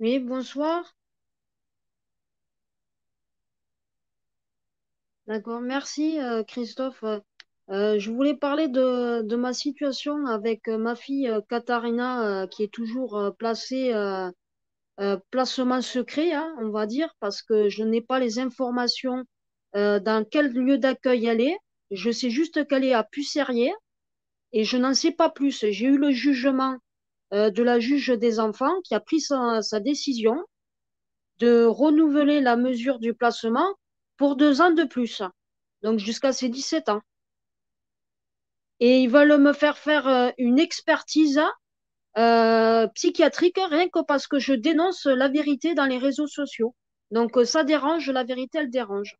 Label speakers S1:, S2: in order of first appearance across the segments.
S1: Oui, bonsoir. D'accord, merci Christophe. Je voulais parler de ma situation avec ma fille Katharina qui est toujours placée placement secret, hein, on va dire, parce que je n'ai pas les informations dans quel lieu d'accueil elle est. Je sais juste qu'elle est à Pusserier et je n'en sais pas plus. J'ai eu le jugement de la juge des enfants qui a pris sa décision de renouveler la mesure du placement pour 2 ans de plus, donc jusqu'à ses 17 ans. Et ils veulent me faire faire une expertise psychiatrique rien que parce que je dénonce la vérité dans les réseaux sociaux. Donc ça dérange, la vérité, elle dérange.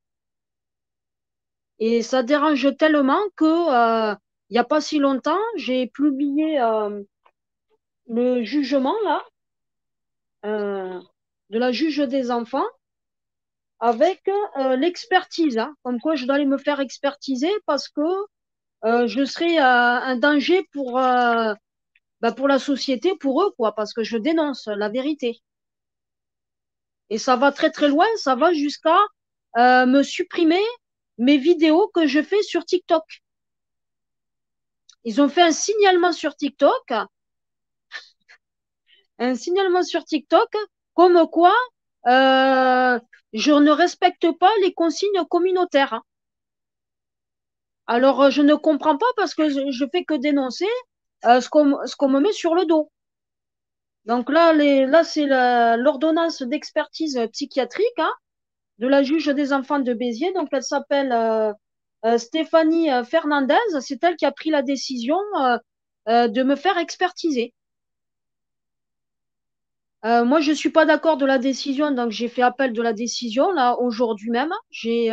S1: Et ça dérange tellement que il n'y a pas si longtemps, j'ai publié le jugement là euh, de la juge des enfants avec l'expertise, hein, comme quoi je dois aller me faire expertiser parce que je serais un danger pour la société, pour eux, quoi, parce que je dénonce la vérité. Et ça va très très loin, ça va jusqu'à me supprimer mes vidéos que je fais sur TikTok. Ils ont fait un signalement sur TikTok, comme quoi euh, je ne respecte pas les consignes communautaires. Alors, je ne comprends pas parce que je fais que dénoncer ce qu'on me met sur le dos. Donc là c'est l'ordonnance d'expertise psychiatrique hein, de la juge des enfants de Béziers. Donc, elle s'appelle Stéphanie Fernandez. C'est elle qui a pris la décision de me faire expertiser. Moi, je suis pas d'accord de la décision, donc j'ai fait appel de la décision là aujourd'hui même. J'ai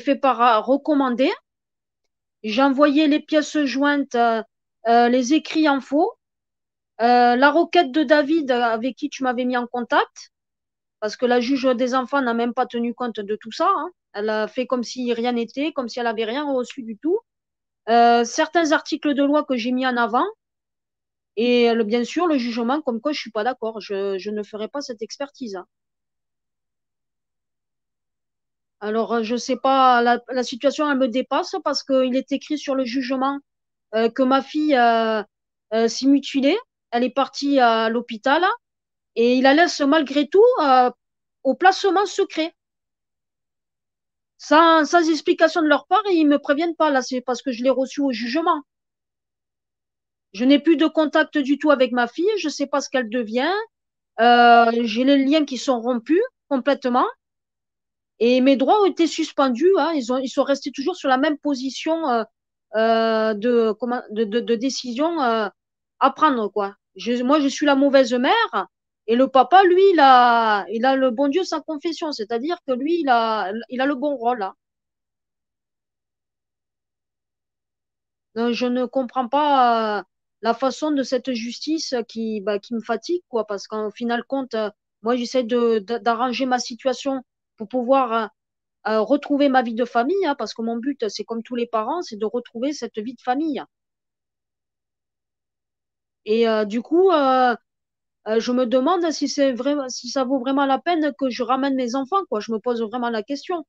S1: fait par recommandé. J'ai envoyé les pièces jointes, les écrits en faux, la requête de David avec qui tu m'avais mis en contact, parce que la juge des enfants n'a même pas tenu compte de tout ça. Hein. Elle a fait comme si rien n'était, comme si elle avait rien reçu du tout. Certains articles de loi que j'ai mis en avant et bien sûr le jugement comme quoi je suis pas d'accord. Je ne ferai pas cette expertise. Hein. Alors je sais pas, la situation elle me dépasse parce qu'il est écrit sur le jugement que ma fille s'est mutilée. Elle est partie à l'hôpital et il la laisse malgré tout au placement secret. Sans explication de leur part, et ils me préviennent pas. Là, c'est parce que je l'ai reçu au jugement. Je n'ai plus de contact du tout avec ma fille. Je sais pas ce qu'elle devient. J'ai les liens qui sont rompus complètement. Et mes droits ont été suspendus. Hein. Ils sont restés toujours sur la même position de décision à prendre, quoi. Moi, je suis la mauvaise mère. Et le papa, lui, il a le bon Dieu sans confession. C'est-à-dire que lui, il a le bon rôle. Hein. Donc, je ne comprends pas la façon de cette justice qui me fatigue, quoi, parce qu'en final compte, moi, j'essaie d'arranger ma situation pour pouvoir retrouver ma vie de famille, hein, parce que mon but, c'est comme tous les parents, c'est de retrouver cette vie de famille. Et du coup, je me demande si c'est vraiment, si ça vaut vraiment la peine que je ramène mes enfants, quoi. Je me pose vraiment la question.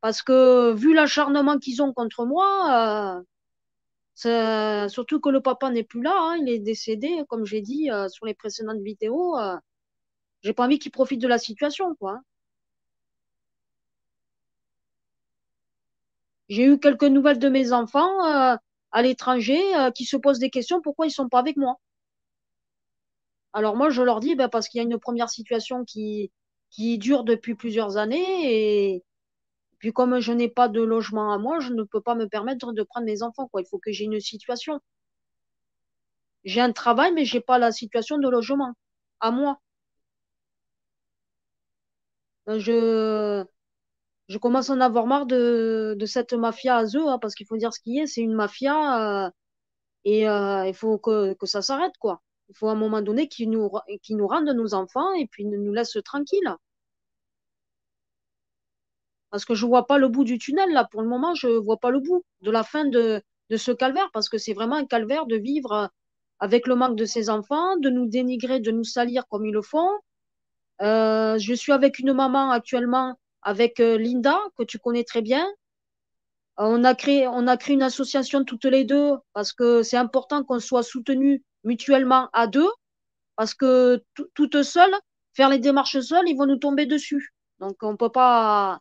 S1: Parce que vu l'acharnement qu'ils ont contre moi, surtout que le papa n'est plus là, hein, il est décédé, comme j'ai dit sur les précédentes vidéos. J'ai pas envie qu'il profite de la situation, quoi. Hein. J'ai eu quelques nouvelles de mes enfants à l'étranger qui se posent des questions pourquoi ils sont pas avec moi. Alors moi, je leur dis ben, parce qu'il y a une première situation qui dure depuis plusieurs années et puis comme je n'ai pas de logement à moi, je ne peux pas me permettre de prendre mes enfants, quoi. Il faut que j'ai une situation. J'ai un travail, mais j'ai pas la situation de logement à moi. Je, je commence à en avoir marre de cette mafia à eux, hein, parce qu'il faut dire ce qui est, c'est une mafia et il faut que ça s'arrête, quoi. Il faut à un moment donné qu'ils nous rendent nos enfants et puis nous laissent tranquilles. Parce que je vois pas le bout du tunnel, là. Pour le moment, je vois pas le bout de la fin de ce calvaire, parce que c'est vraiment un calvaire de vivre avec le manque de ses enfants, de nous dénigrer, de nous salir comme ils le font. Je suis avec une maman actuellement, avec Linda, que tu connais très bien. On a créé une association toutes les deux parce que c'est important qu'on soit soutenus mutuellement à deux parce que toutes seules, faire les démarches seules, ils vont nous tomber dessus. Donc on peut pas.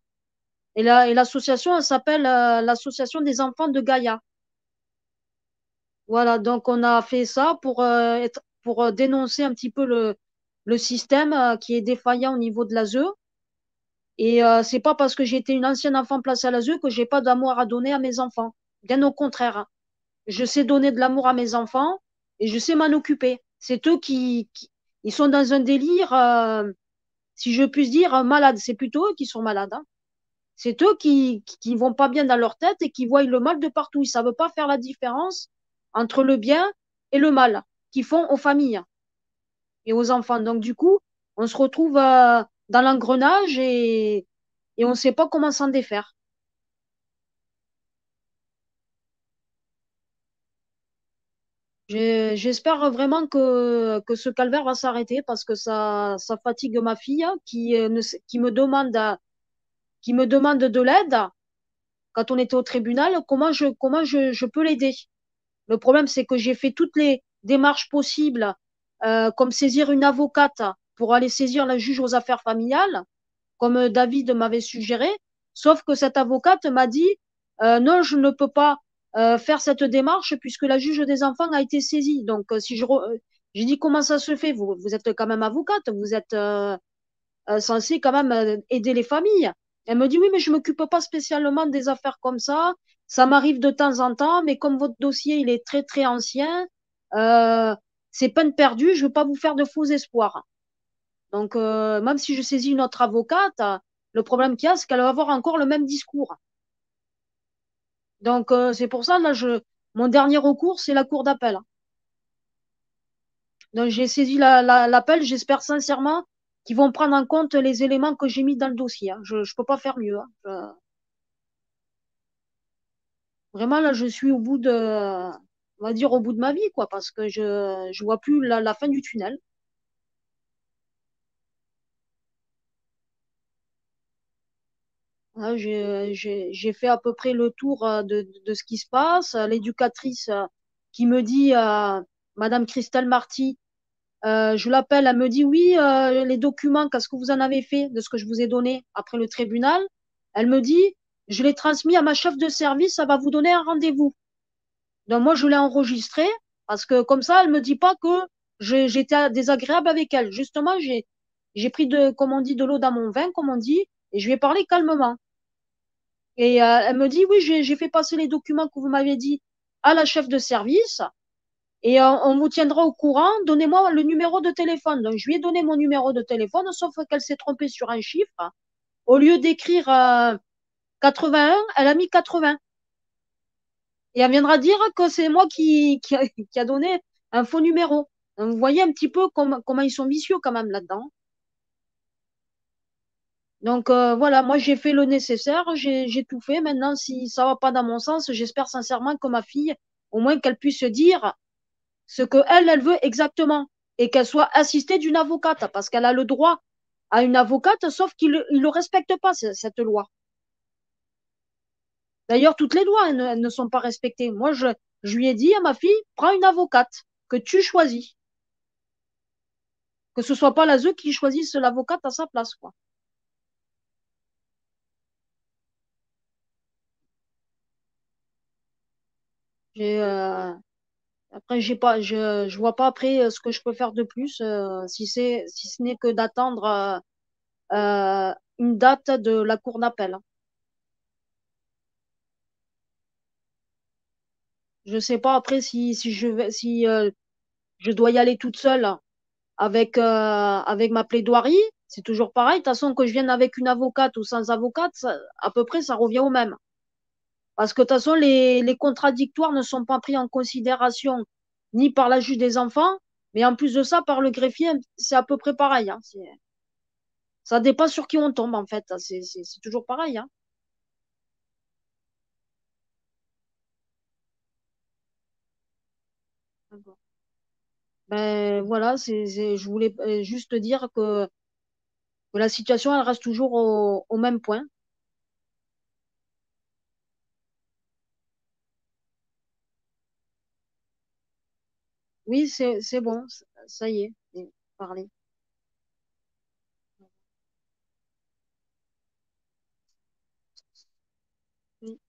S1: Et l'association, elle s'appelle l'association des enfants de Gaïa. Voilà, donc on a fait ça pour dénoncer un petit peu le système qui est défaillant au niveau de l'ASE. Et c'est pas parce que j'ai été une ancienne enfant placée à l'ASE que j'ai pas d'amour à donner à mes enfants. Bien au contraire, hein. Je sais donner de l'amour à mes enfants et je sais m'en occuper. C'est eux ils sont dans un délire, si je puis dire, malade. C'est plutôt eux qui sont malades, hein. C'est eux qui vont pas bien dans leur tête et qui voient le mal de partout. Ils savent pas faire la différence entre le bien et le mal qu'ils font aux familles et aux enfants. Donc, du coup, on se retrouve dans l'engrenage et on ne sait pas comment s'en défaire. J'espère vraiment que ce calvaire va s'arrêter parce que ça fatigue ma fille qui me demande de l'aide quand on était au tribunal. Comment je peux l'aider? Le problème, c'est que j'ai fait toutes les démarches possibles, comme saisir une avocate pour aller saisir la juge aux affaires familiales, comme David m'avait suggéré. Sauf que cette avocate m'a dit, non, je ne peux pas faire cette démarche puisque la juge des enfants a été saisie. Donc, j'ai dit, comment ça se fait? Vous êtes quand même avocate, vous êtes censé quand même aider les familles. Elle me dit, oui, mais je m'occupe pas spécialement des affaires comme ça. Ça m'arrive de temps en temps, mais comme votre dossier, il est très, très ancien, euh, c'est peine perdue, je veux pas vous faire de faux espoirs. Donc, même si je saisis une autre avocate, le problème qu'il y a, c'est qu'elle va avoir encore le même discours. Donc, c'est pour ça, là, mon dernier recours, c'est la cour d'appel. Donc, j'ai saisi l'appel. J'espère sincèrement qu'ils vont prendre en compte les éléments que j'ai mis dans le dossier, hein. Je ne peux pas faire mieux, hein. Vraiment, là, je suis on va dire, au bout de ma vie, quoi, parce que je vois plus la fin du tunnel. Hein, j'ai fait à peu près le tour de ce qui se passe. L'éducatrice qui me dit, Madame Christelle Marty, je l'appelle, elle me dit, oui, les documents, qu'est-ce que vous en avez fait de ce que je vous ai donné après le tribunal? Elle me dit, je l'ai transmis à ma chef de service, ça va vous donner un rendez-vous. Donc moi, je l'ai enregistré parce que comme ça, elle me dit pas que j'étais désagréable avec elle. Justement, j'ai pris comme on dit, de l'eau dans mon vin, comme on dit, et je lui ai parlé calmement. Et elle me dit, oui, j'ai fait passer les documents que vous m'avez dit à la chef de service et on vous tiendra au courant. Donnez-moi le numéro de téléphone. Donc je lui ai donné mon numéro de téléphone, sauf qu'elle s'est trompée sur un chiffre. Au lieu d'écrire 81, elle a mis 80. Et elle viendra dire que c'est moi qui a donné un faux numéro. Donc, vous voyez un petit peu comment ils sont vicieux quand même là-dedans. Donc voilà, moi j'ai fait le nécessaire, j'ai tout fait. Maintenant, si ça va pas dans mon sens, j'espère sincèrement que ma fille, au moins qu'elle puisse dire ce que elle veut exactement et qu'elle soit assistée d'une avocate parce qu'elle a le droit à une avocate, sauf qu'il ne respecte pas cette loi. D'ailleurs, toutes les lois, elles ne sont pas respectées. Moi, je lui ai dit à ma fille, prends une avocate que tu choisis. Que ce soit pas l'ASE qui choisisse l'avocate à sa place, quoi. J'ai, après, je vois pas après ce que je peux faire de plus, si ce n'est que d'attendre une date de la cour d'appel. Je sais pas après si je dois y aller toute seule avec ma plaidoirie. C'est toujours pareil. De toute façon, que je vienne avec une avocate ou sans avocate, à peu près, ça revient au même. Parce que de toute façon, les contradictoires ne sont pas pris en considération ni par la juge des enfants, mais en plus de ça, par le greffier, c'est à peu près pareil, hein. Ça dépend sur qui on tombe, en fait. C'est toujours pareil, hein. Ben voilà, je voulais juste dire que la situation, elle reste toujours au même point. Oui, c'est bon, ça y est, j'ai parlé. Oui.